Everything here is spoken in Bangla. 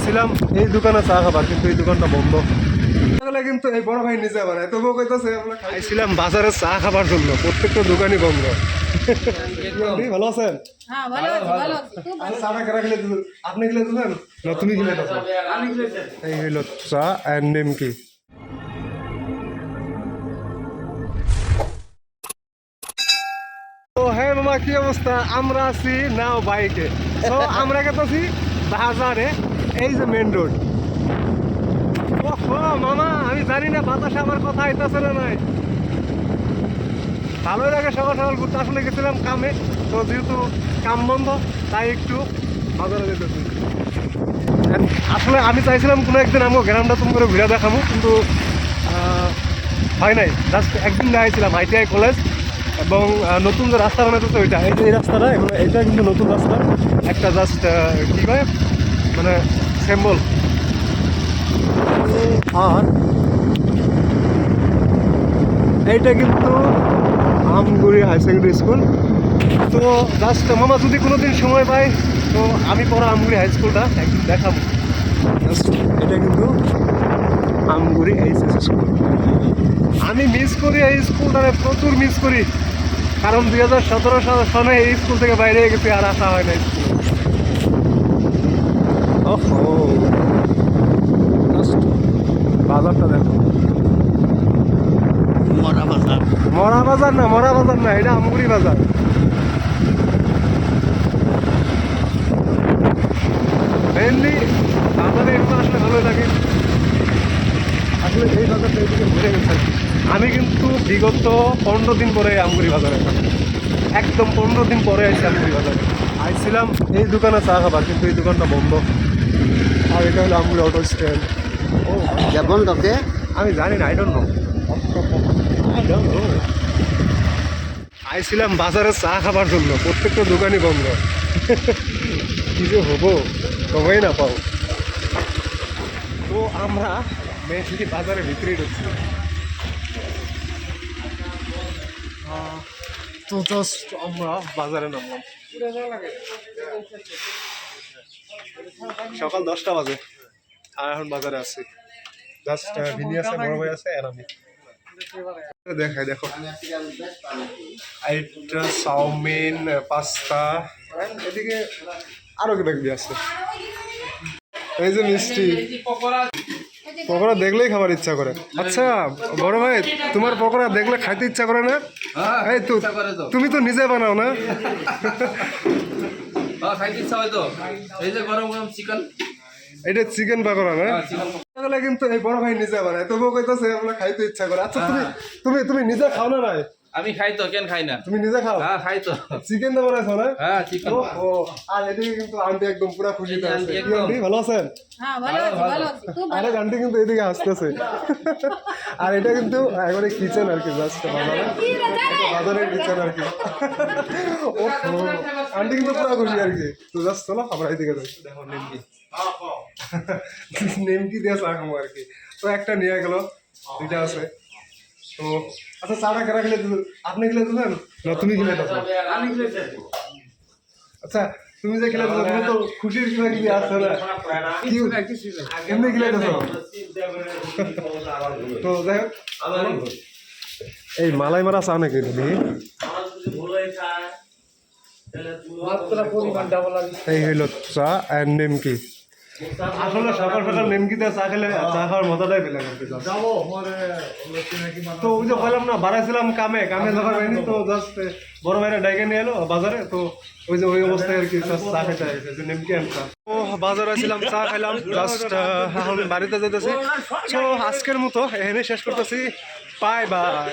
আইছিলাম এই দোকানে চা খাবার, কিন্তু এই দোকানটা বন্ধ। কিন্তু এই বড় ভাই নিজে বানায়, তবুও কইতাছে আমরা আইছিলাম বাজারে চা খাবার জন্য, প্রত্যেকটা দোকানই বন্ধ। ভালো আছেন? হ্যাঁ ভালো আছি, ভালো আছি। খুব ভালো। চাটা কারা খেলে দিলেন? আপনি খেলে দিলেন না তুমি খেলে দিলেন? আমি খেয়েছি। এই হইল চা এন্ড নিমকি। তো হ্যাঁ মামা, কি অবস্থা? আমরা আছি নাও বাইকে। তো আমরা গেছি বাজারে, এই যে মেন রোড। ও মামা, আমি জানি না বাতাসে আমার কথা আইতাছে না নাই। ভালোই লাগে সকাল সকাল ঘুরতে। আসলে গেছিলাম কামে, তো যেহেতু কাম বন্ধ তাই একটু বাজারে যেতেছি। আসলে আমি চাইছিলাম কোনো একদিন আমাকে গ্রামটা তুমি করে ঘুরে দেখাবো, কিন্তু হয় নাই। জাস্ট একদিন দেখাইছিলাম আইটিআই কলেজ, এবং নতুন যে রাস্তা বানাইতেছে ওইটা, এই যে এই রাস্তাটা, এখন এটা কিন্তু নতুন রাস্তা একটা, জাস্ট কী হয় মানে সিম্বল। আর এইটা কিন্তু আমগুড়ি হাই সেকেন্ডারি স্কুল। তো জাস্ট মামা যদি কোনো দিন সময় পাই, তো আমি পড়া আমগুড়ি হাই স্কুলটা একদিন দেখাবো। জাস্ট এটা কিন্তু আমগুড়ি এইচএস স্কুল। আমি মিস করি এই স্কুলটারে, প্রচুর মিস করি, কারণ 2017 সনে এই স্কুল থেকে বাইরে গেছি, আর আসা হয় না স্কুলে। ওহো, বাজারটা দেখো। মরা বাজার না, এটা আমগুড়ি বাজার। মেনলি বাজারে একটু আসলে ভালোই লাগে। আসলে এই বাজারটা এইদিকে ঘুরে গেছে। আমি কিন্তু বিগত 15 দিন পরে আমগুড়ি বাজারে, একদম 15 দিন পরে আইছি আমগুড়ি বাজারে। আইছিলাম এই দোকানে চা খাবার, কিন্তু এই দোকানটা বন্ধ। আর এটা হলো আমগুড়ি অটো স্ট্যান্ড। ও বন্ধ কে? আমি জানি না, আই ডোন্ট নো। আইছিলাম বাজারে চা খাবার জন্য, প্রত্যেকটা দোকানই বন্ধ। কি যে হবো সময় না পাও। তো আমরা মেনলি বাজারের ভিতরেই ঢুকছি। তো জাস্ট আমরা বাজারে নামলাম। সকাল 10টা বাজে, আর এখন বাজারে আছি। জাস্ট ভিনি আছে, বড় ভাই আছে, আর আমি। দেখাই দেখো, এইটা চাউমিন, পাস্তা, এদিকে আরো কি দেখবি আছে। এই যে মিষ্টি, পকোড়া দেখলেই খাবার ইচ্ছা করে। আচ্ছা বড় ভাই, তোমার পকোড়া দেখলে খাইতে ইচ্ছা করে না? এই তো তুমি তো নিজে বানাও না? খাইতে ইচ্ছা হয় তো। এই যে গরম গরম চিকেন, এটা চিকেন পকোড়া না? কিন্তু এই বড় ভাই নিজে বানায়, তবুও কইতাছে আমরা খাইতে ইচ্ছা করে। আচ্ছা তুমি তুমি তুমি নিজে খাও না? নাই, আমি খাই তো, কেন খাই না? তুমি নিজে খাও? হ্যাঁ খাই তো। চিকেন তো বানাইছো না? হ্যাঁ চিকেন। ও, আর এদিকে কিন্তু আন্টি একদম পুরো খুশিতে আছে। আন্টি কি একদম। আন্টি, ভালো আছেন? হ্যাঁ ভালো আছি, ভালো আছি। খুব ভালো। আরেক আন্টি কিন্তু এদিকে আসতেছে। আর এটা কিন্তু একবারে কিচেন আর কি, জাস্ট বাজারের কিচেন আর কি। ও আন্টি কিন্তু পুরো খুশি আর কি। তো জাস্ট চলো আমরা এদিকে যাই। দেখো নিমকি, নিমকি দিয়ে চা খাবো আর কি। তো একটা নিয়ে গেল, দুইটা আছে। তো আচ্ছা চাটা কেনা খেলে দিলেন? আপনি খেলে দিলেন না তুমি খেলে দিলেন? আমি খেয়েছি। আচ্ছা তুমি যে খেলে দিলেন, তুমি তো খুশির কিনা কি আছে না? কি এমনি খেলে দিলেন? তো যাই হোক, এই মালাই মারা চা নাকি তুমি? এই হইল চা এন্ড নিমকি। আসলে সকাল সকাল নিমকিতে চা খেলে চা খাওয়ার মজাটাই বেলেগ আর কি। তো ওই যে বললাম না, বাড়াইছিলাম কামে যাবার হয়নি, তো জাস্ট বড় ভাইরা ডাইকে নিয়ে এলো বাজারে। তো ওই যে ওই অবস্থায় আর কি চা খেতে আসছে, যে নিমকি আনতাম। ও বাজারে ছিলাম, চা খাইলাম, জাস্ট এখন বাড়িতে যেতেছি। তো আজকের মতো এখানে শেষ করতেছি। Bye bye.